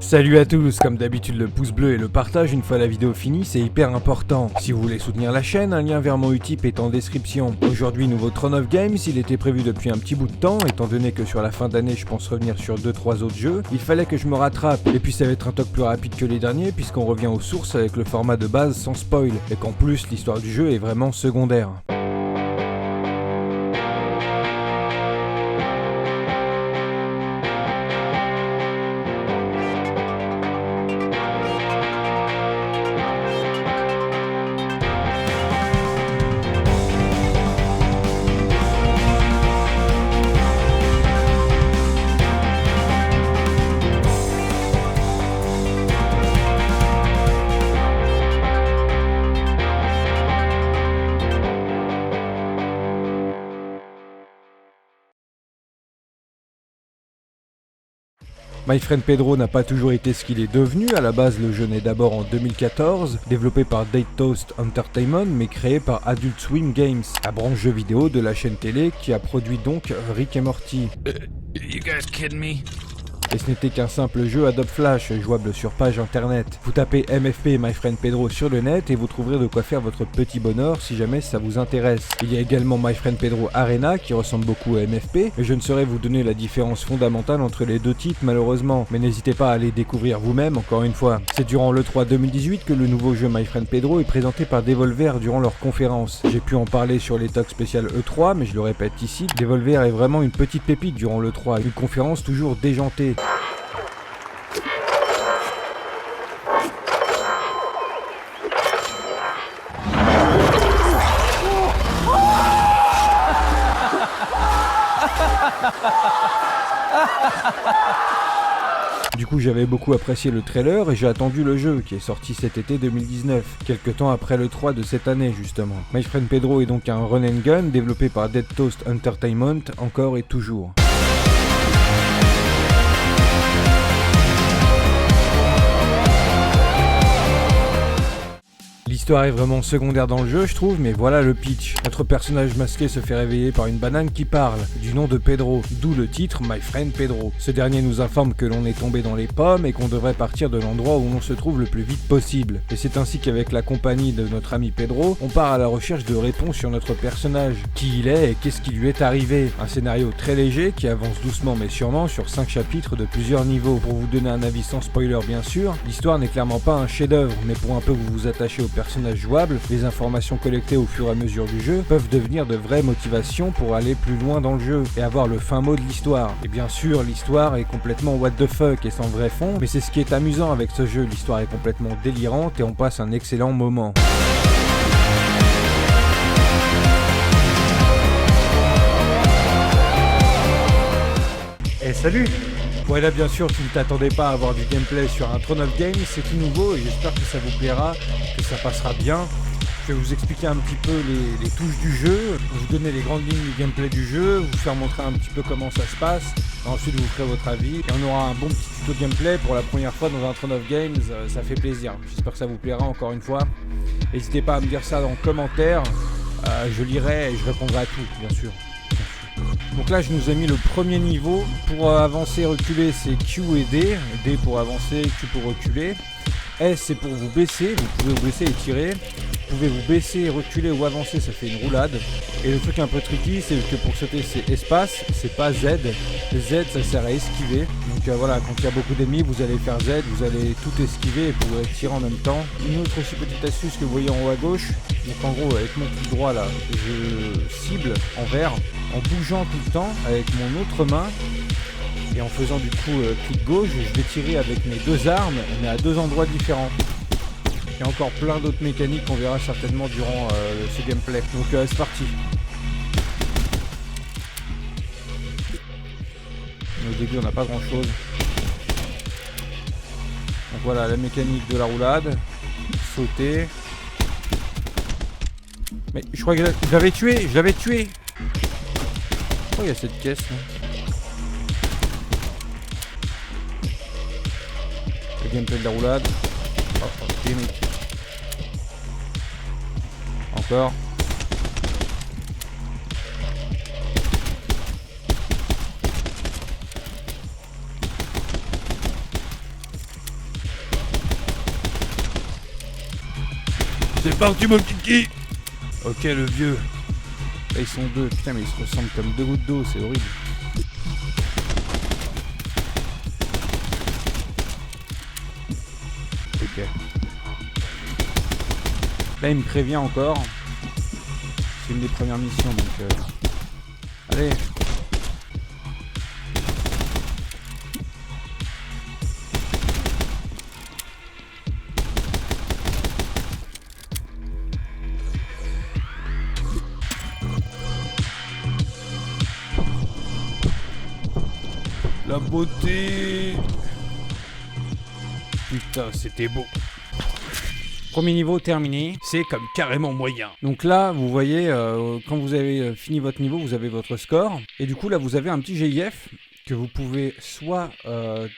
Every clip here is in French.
Salut à tous, comme d'habitude le pouce bleu et le partage une fois la vidéo finie, c'est hyper important. Si vous voulez soutenir la chaîne, un lien vers mon Utip est en description. Aujourd'hui nouveau Throne of Games, il était prévu depuis un petit bout de temps, étant donné que sur la fin d'année je pense revenir sur 2-3 autres jeux, il fallait que je me rattrape. Et puis ça va être un talk plus rapide que les derniers puisqu'on revient aux sources avec le format de base sans spoil, et qu'en plus l'histoire du jeu est vraiment secondaire. My Friend Pedro n'a pas toujours été ce qu'il est devenu. À la base, le jeu naît d'abord en 2014, développé par Dead Toast Entertainment, mais créé par Adult Swim Games, la branche jeux vidéo de la chaîne télé qui a produit donc Rick et Morty. You guys kidding me? Et ce n'était qu'un simple jeu Adobe Flash, jouable sur page internet. Vous tapez MFP My Friend Pedro sur le net et vous trouverez de quoi faire votre petit bonheur si jamais ça vous intéresse. Il y a également My Friend Pedro Arena qui ressemble beaucoup à MFP, mais je ne saurais vous donner la différence fondamentale entre les deux titres malheureusement. Mais n'hésitez pas à aller découvrir vous-même encore une fois. C'est durant l'E3 2018 que le nouveau jeu My Friend Pedro est présenté par Devolver durant leur conférence. J'ai pu en parler sur les talks spécial E3, mais je le répète ici, Devolver est vraiment une petite pépite durant l'E3, une conférence toujours déjantée. Du coup j'avais beaucoup apprécié le trailer et j'ai attendu le jeu qui est sorti cet été 2019, quelques temps après le 3 de cette année justement. My Friend Pedro est donc un run and gun développé par Dead Toast Entertainment encore et toujours. L'histoire est vraiment secondaire dans le jeu, je trouve, mais voilà le pitch. Notre personnage masqué se fait réveiller par une banane qui parle, du nom de Pedro, d'où le titre My Friend Pedro. Ce dernier nous informe que l'on est tombé dans les pommes et qu'on devrait partir de l'endroit où l'on se trouve le plus vite possible. Et c'est ainsi qu'avec la compagnie de notre ami Pedro, on part à la recherche de réponses sur notre personnage, qui il est et qu'est-ce qui lui est arrivé. Un scénario très léger qui avance doucement mais sûrement sur 5 chapitres de plusieurs niveaux. Pour vous donner un avis sans spoiler bien sûr, l'histoire n'est clairement pas un chef-d'œuvre, mais pour un peu que vous vous attachez au personnage jouable, les informations collectées au fur et à mesure du jeu peuvent devenir de vraies motivations pour aller plus loin dans le jeu et avoir le fin mot de l'histoire. Et bien sûr, l'histoire est complètement what the fuck et sans vrai fond, mais c'est ce qui est amusant avec ce jeu, l'histoire est complètement délirante et on passe un excellent moment. Salut! Voilà, bien sûr, tu ne t'attendais pas à avoir du gameplay sur un Throne of Games, c'est tout nouveau et j'espère que ça vous plaira, que ça passera bien. Je vais vous expliquer un petit peu les touches du jeu, vous donner les grandes lignes du gameplay du jeu, vous faire montrer un petit peu comment ça se passe, ensuite vous ferez votre avis et on aura un bon petit tuto gameplay pour la première fois dans un Throne of Games, ça fait plaisir. J'espère que ça vous plaira encore une fois. N'hésitez pas à me dire ça dans les commentaires, je lirai et je répondrai à tout, bien sûr. Donc là je nous ai mis le premier niveau. Pour avancer et reculer c'est Q et D. D pour avancer, Q pour reculer. S c'est pour vous baisser, vous pouvez vous baisser et tirer. Vous pouvez vous baisser et reculer ou avancer, ça fait une roulade. Et le truc un peu tricky c'est que pour sauter c'est espace, c'est pas Z. Z ça sert à esquiver. Donc voilà, quand il y a beaucoup d'ennemis vous allez faire Z, vous allez tout esquiver et vous pourrez tirer en même temps. Une autre aussi petite astuce que vous voyez en haut à gauche. Donc en gros avec mon clic droit là, je cible en vert en bougeant tout le temps avec mon autre main. Et en faisant du coup clic gauche, je vais tirer avec mes deux armes, mais à deux endroits différents. Il y a encore plein d'autres mécaniques qu'on verra certainement durant ce gameplay. Donc c'est parti. Au début on n'a pas grand chose. Donc voilà la mécanique de la roulade. Sauter. Mais je crois que je l'avais tué. Oh il y a cette caisse là. Le gameplay de la roulade. Oh, gimmick. Encore. C'est parti mon kiki. Ok le vieux. Là ils sont deux, putain mais ils se ressemblent comme deux gouttes d'eau, c'est horrible. Ok. Là il me prévient encore. C'est une des premières missions donc allez. La beauté. Putain, c'était beau. Premier niveau terminé, c'est comme carrément moyen. Donc là, vous voyez, quand vous avez fini votre niveau, vous avez votre score. Et du coup, là, vous avez un petit GIF que vous pouvez soit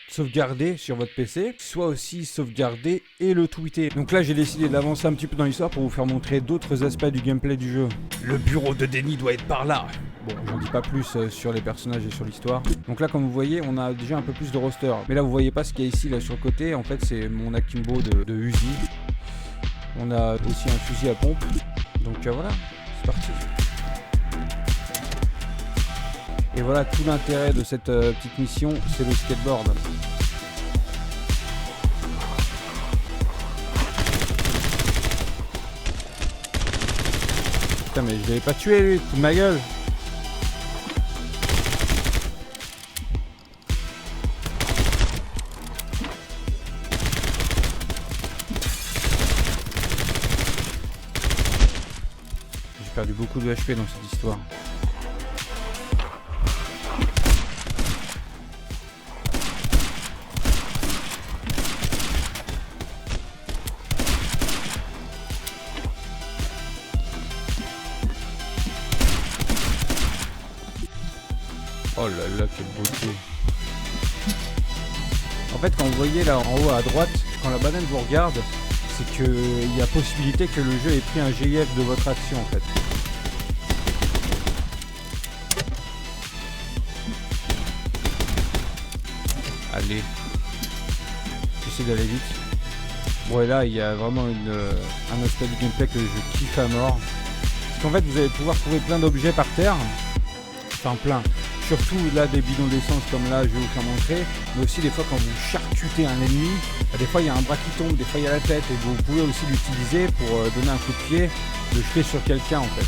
sauvegarder sur votre PC, soit aussi sauvegarder et le tweeter. Donc là, j'ai décidé d'avancer un petit peu dans l'histoire pour vous faire montrer d'autres aspects du gameplay du jeu. Le bureau de Denny doit être par là. Bon, j'en dis pas plus sur les personnages et sur l'histoire. Donc là, comme vous voyez, on a déjà un peu plus de roster. Mais là, vous voyez pas ce qu'il y a ici, là, sur le côté. En fait, c'est mon Akimbo de Uzi. On a aussi un fusil à pompe. Donc voilà, c'est parti. Et voilà, tout l'intérêt de cette petite mission, c'est le skateboard. Putain, mais je l'avais pas tué, lui, toute ma gueule. J'ai perdu beaucoup de HP dans cette histoire. Oh là là, quelle beauté. En fait, quand vous voyez là en haut à droite, quand la banane vous regarde, c'est qu'il y a possibilité que le jeu ait pris un GIF de votre action en fait. Allez. J'essaie d'aller vite. Bon et là, il y a vraiment un aspect du gameplay que je kiffe à mort. Parce qu'en fait, vous allez pouvoir trouver plein d'objets par terre. Enfin plein. Surtout là des bidons d'essence comme là je vais vous faire montrer, mais aussi des fois quand vous charcutez un ennemi, des fois il y a un bras qui tombe, des fois il y a la tête et vous pouvez aussi l'utiliser pour donner un coup de pied, le jeter sur quelqu'un en fait.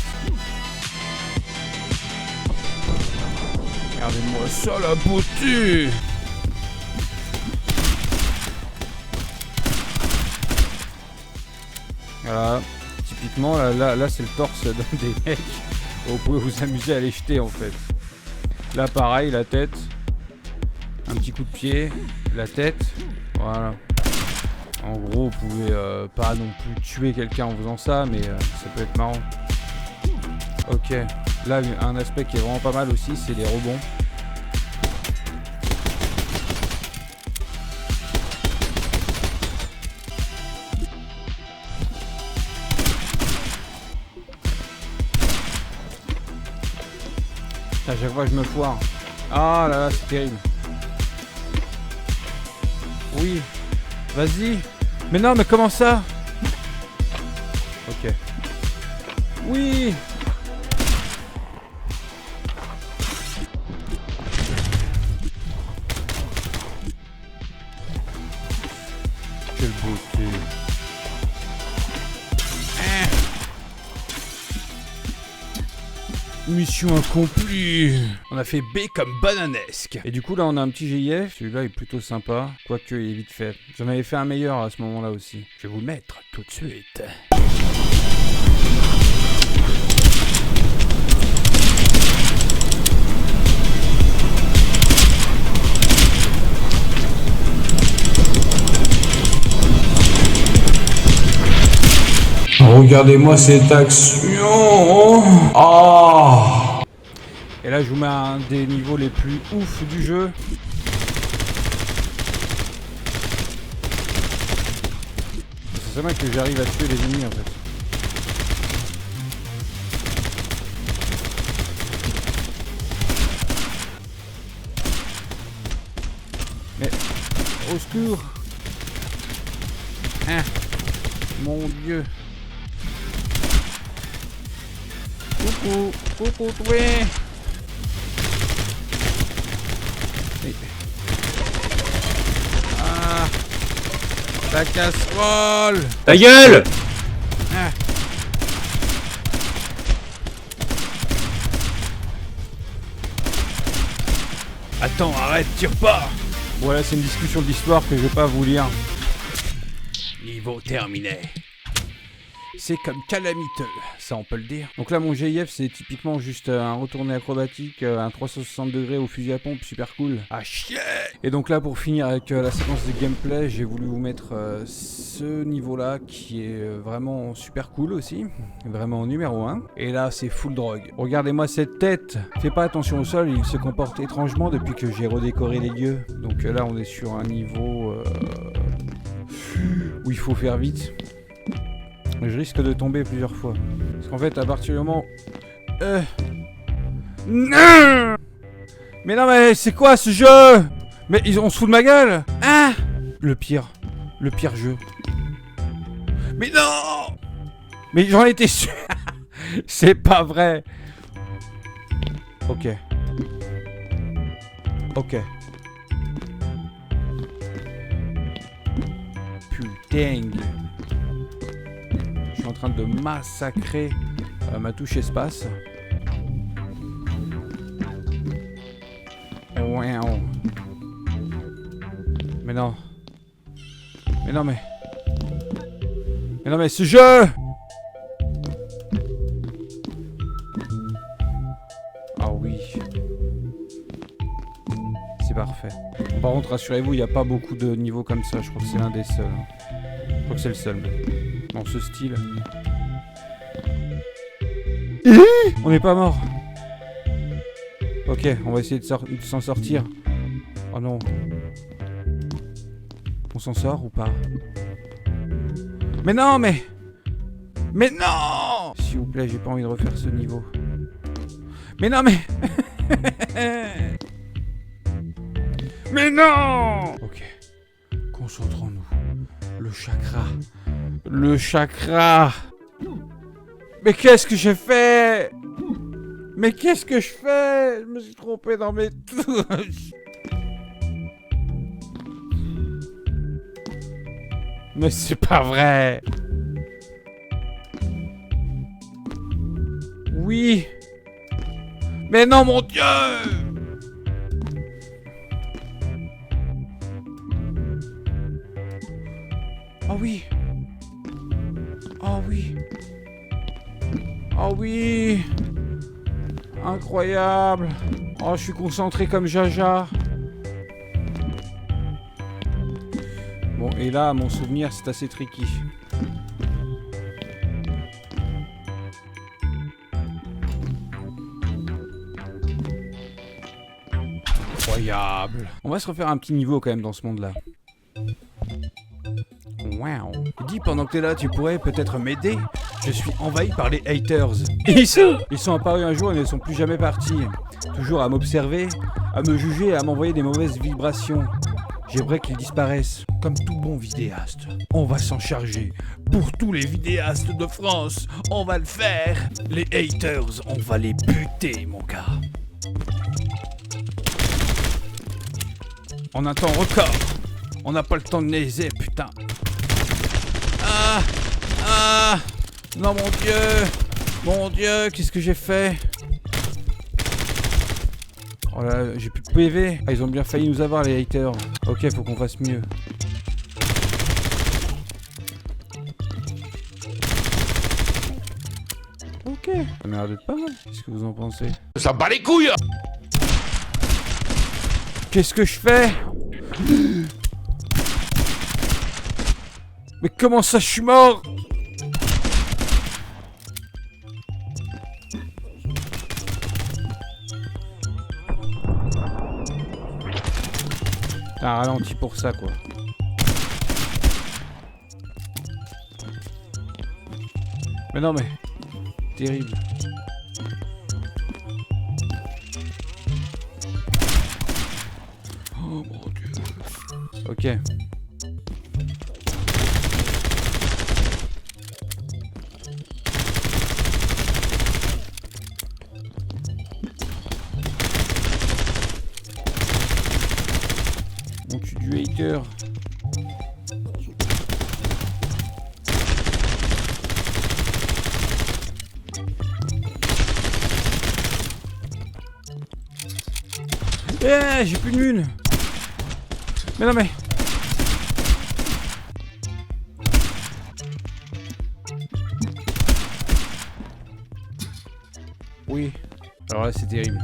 Regardez-moi ça la beauté. Voilà, typiquement là c'est le torse d'un des mecs, vous pouvez vous amuser à les jeter en fait. Là pareil, la tête, un petit coup de pied, la tête, voilà. En gros, vous pouvez pas non plus tuer quelqu'un en faisant ça, mais ça peut être marrant. Ok, là un aspect qui est vraiment pas mal aussi, c'est les rebonds. À chaque fois je me foire. Ah là là, c'est terrible. Oui. Vas-y. Mais non, mais comment ça? Ok. Oui. Quelle beauté. Mission accomplie. On a fait B comme bananesque. Et du coup là on a un petit GIF. Celui-là est plutôt sympa. Quoique il est vite fait. J'en avais fait un meilleur à ce moment là aussi. Je vais vous le mettre tout de suite. Regardez-moi cette action. Ah. Et là je vous mets un des niveaux les plus ouf du jeu. C'est seulement que j'arrive à tuer les ennemis en fait. Mais au secours. Hein. Mon Dieu. Coucou, coucou, oui. Ah, la casserole. Ta gueule! Ah. Attends, arrête, tire pas. Voilà, c'est une discussion d'histoire que je vais pas vous lire. Niveau terminé. C'est comme calamiteux, ça on peut le dire. Donc là mon GIF c'est typiquement juste un retourné acrobatique, un 360 degrés au fusil à pompe, super cool. Ah chier. Et donc là pour finir avec la séquence de gameplay, j'ai voulu vous mettre ce niveau là qui est vraiment super cool aussi. Vraiment numéro 1. Et là c'est full drogue. Regardez-moi cette tête. Fais pas attention au sol, il se comporte étrangement depuis que j'ai redécoré les lieux. Donc là on est sur un niveau où il faut faire vite. Je risque de tomber plusieurs fois. Parce qu'en fait, à partir du moment... Non. Mais non, mais c'est quoi ce jeu? Mais on se fout de ma gueule? Ah. Le pire jeu. Mais non. Mais j'en étais sûr. C'est pas vrai. Ok. Ok. Putain. Je suis en train de massacrer ma touche espace. Wow. Mais non. Mais non, mais... Mais non, mais ce jeu! Ah oui. C'est parfait. Par contre, rassurez-vous, il n'y a pas beaucoup de niveaux comme ça. Je crois que c'est l'un des seuls. Je crois que c'est le seul. Dans ce style. On n'est pas mort. Ok, on va essayer de s'en sortir. Oh non. On s'en sort ou pas? Mais non, mais... Mais non! S'il vous plaît, j'ai pas envie de refaire ce niveau. Mais non, mais... Mais non! Ok. Concentrons-nous. Le chakra. Le chakra. Mais qu'est-ce que j'ai fait? Mais qu'est-ce que je fais? Je me suis trompé dans mes touches. Mais c'est pas vrai. Oui. Mais non, mon Dieu. Oh oui. Oh oui. Oh oui. Incroyable. Oh, je suis concentré comme Jaja. Bon, et là, mon souvenir, c'est assez tricky. Incroyable. On va se refaire un petit niveau quand même dans ce monde-là. Wow. Dis, pendant que t'es là, tu pourrais peut-être m'aider? Je suis envahi par les haters. Ils sont apparus un jour et ne sont plus jamais partis. Toujours à m'observer, à me juger et à m'envoyer des mauvaises vibrations. J'aimerais qu'ils disparaissent. Comme tout bon vidéaste, on va s'en charger. Pour tous les vidéastes de France, on va le faire. Les haters, on va les buter, mon gars. En un temps record. On n'a pas le temps de niaiser, putain. Ah! Ah! Non, mon Dieu! Mon Dieu, qu'est-ce que j'ai fait? Oh là, j'ai plus de PV. Ah, ils ont bien failli nous avoir, les haters. Ok, faut qu'on fasse mieux. Ok. Ça m'a l'air d'être pas mal. Qu'est-ce que vous en pensez? Ça bat les couilles. Qu'est-ce que je fais? Mais comment ça, je suis mort? T'as ralenti pour ça, quoi. Mais non, mais... Terrible. Oh mon Dieu. Ok. On tue du hater. Eh, j'ai plus de mune. Mais non mais... Oui. Alors là, c'est terrible.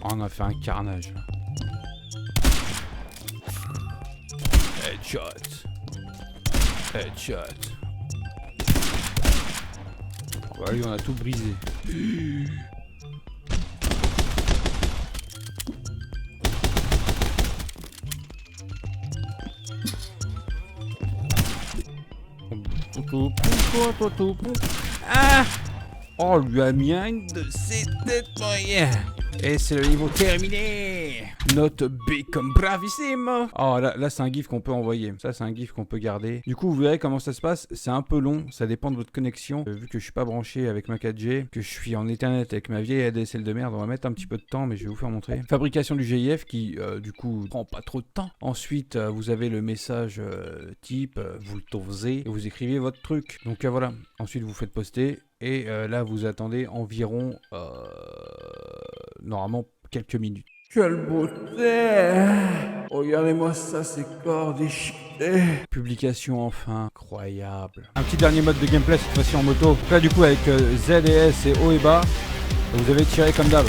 Oh, on a fait un carnage. Headshot. Headshot. Bah lui, on a tout brisé. Ah! Oh, lui a mis un de ses têtes moyennes. Et c'est le niveau terminé. Note B comme bravissime. Oh là c'est un gif qu'on peut envoyer. Ça c'est un gif qu'on peut garder. Du coup vous verrez comment ça se passe. C'est un peu long, ça dépend de votre connexion. Vu que je suis pas branché avec ma 4G, que je suis en Ethernet avec ma vieille ADSL de merde, on va mettre un petit peu de temps mais je vais vous faire montrer. Fabrication du GIF qui du coup prend pas trop de temps. Ensuite vous avez le message type, vous le tosez et vous écrivez votre truc. Donc voilà. Ensuite vous faites poster. Et là, vous attendez environ, normalement, quelques minutes. Quelle beauté! Regardez-moi ça, ces corps déchiquetés. Publication enfin, incroyable. Un petit dernier mode de gameplay, cette fois-ci en moto. Là, du coup, avec Z et S et haut et bas, vous avez tiré comme d'hab.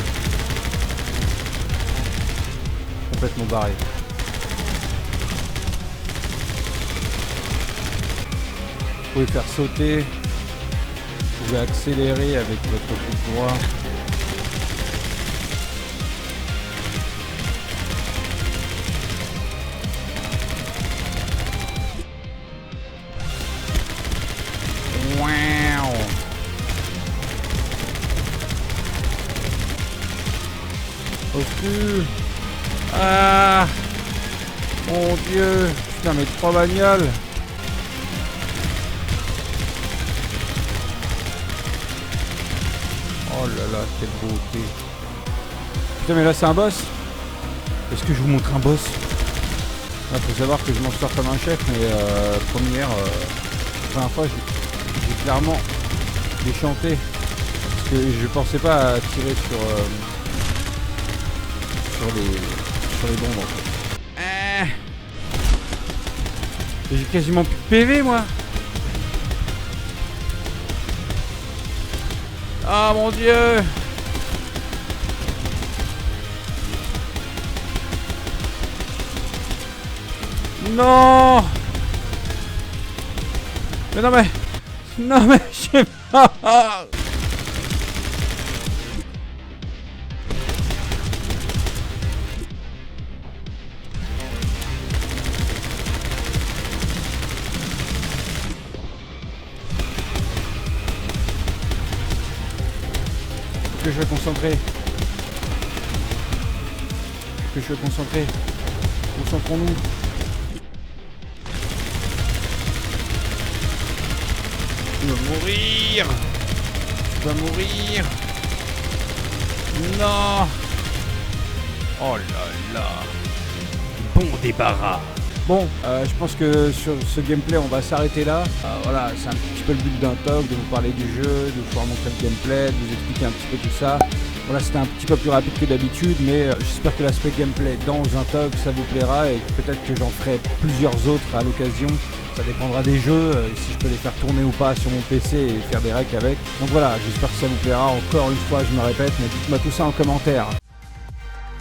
Complètement barré. Vous pouvez faire sauter. Vous pouvez accélérer avec votre coup droit. Wow. Au cul. Ah. Mon Dieu. Putain mais 3 bagnoles. Oh là là, quelle beauté. Putain mais là c'est un boss. Est-ce que je vous montre un boss? Il faut savoir que je m'en sors comme un chef, mais première fois j'ai clairement déchanté. Parce que je pensais pas à tirer sur les bombes en fait. J'ai quasiment plus de PV moi. Ah mon Dieu! Non! Mais non mais... Non mais j'ai pas... Que je vais concentrer. Que je vais concentrer. Concentrons-nous. Tu vas mourir. Tu vas mourir. Non. Oh là là. Bon débarras. Bon, je pense que sur ce gameplay, on va s'arrêter là. Voilà, c'est un petit peu le but d'un talk, de vous parler du jeu, de vous pouvoir montrer le gameplay, de vous expliquer un petit peu tout ça. Voilà, c'était un petit peu plus rapide que d'habitude, mais j'espère que l'aspect gameplay dans un talk, ça vous plaira et peut-être que j'en ferai plusieurs autres à l'occasion. Ça dépendra des jeux, si je peux les faire tourner ou pas sur mon PC et faire des recs avec. Donc voilà, j'espère que ça vous plaira. Encore une fois, je me répète, mais dites-moi tout ça en commentaire.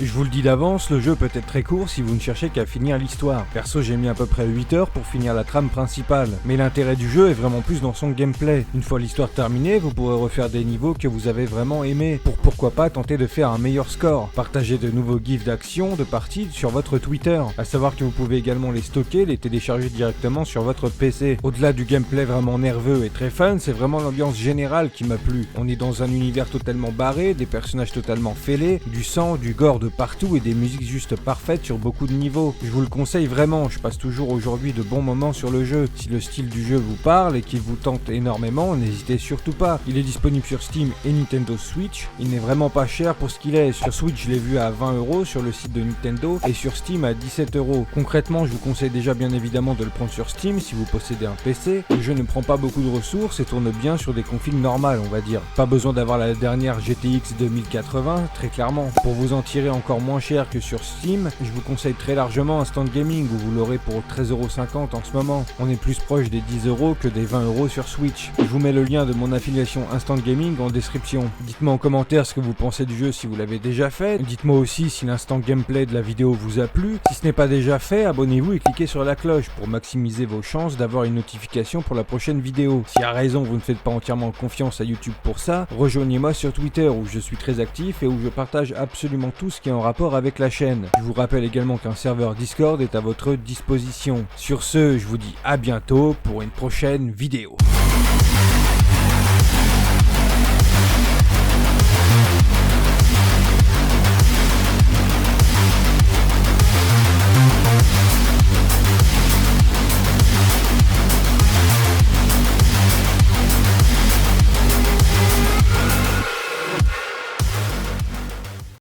Je vous le dis d'avance, le jeu peut être très court si vous ne cherchez qu'à finir l'histoire. Perso, j'ai mis à peu près 8 heures pour finir la trame principale. Mais l'intérêt du jeu est vraiment plus dans son gameplay. Une fois l'histoire terminée, vous pourrez refaire des niveaux que vous avez vraiment aimés, pour pourquoi pas tenter de faire un meilleur score. Partager de nouveaux gifs d'action, de parties sur votre Twitter. À savoir que vous pouvez également les stocker, les télécharger directement sur votre PC. Au-delà du gameplay vraiment nerveux et très fun, c'est vraiment l'ambiance générale qui m'a plu. On est dans un univers totalement barré, des personnages totalement fêlés, du sang, du gore, de partout et des musiques juste parfaites sur beaucoup de niveaux. Je vous le conseille vraiment, je passe toujours aujourd'hui de bons moments sur le jeu. Si le style du jeu vous parle et qu'il vous tente énormément, n'hésitez surtout pas. Il est disponible sur Steam et Nintendo Switch. Il n'est vraiment pas cher pour ce qu'il est. Sur Switch, je l'ai vu à 20€ sur le site de Nintendo et sur Steam à 17€. Concrètement, je vous conseille déjà bien évidemment de le prendre sur Steam si vous possédez un PC. Le jeu ne prend pas beaucoup de ressources et tourne bien sur des configs normales, on va dire. Pas besoin d'avoir la dernière GTX 2080, très clairement. Pour vous en tirer encore moins cher que sur Steam, je vous conseille très largement Instant Gaming où vous l'aurez pour 13,50€ en ce moment. On est plus proche des 10€ que des 20€ sur Switch. Je vous mets le lien de mon affiliation Instant Gaming en description. Dites-moi en commentaire ce que vous pensez du jeu si vous l'avez déjà fait. Dites-moi aussi si l'instant gameplay de la vidéo vous a plu. Si ce n'est pas déjà fait, abonnez-vous et cliquez sur la cloche pour maximiser vos chances d'avoir une notification pour la prochaine vidéo. Si à raison vous ne faites pas entièrement confiance à YouTube pour ça, rejoignez-moi sur Twitter où je suis très actif et où je partage absolument tout ce qui est en rapport avec la chaîne. Je vous rappelle également qu'un serveur Discord est à votre disposition. Sur ce, je vous dis à bientôt pour une prochaine vidéo.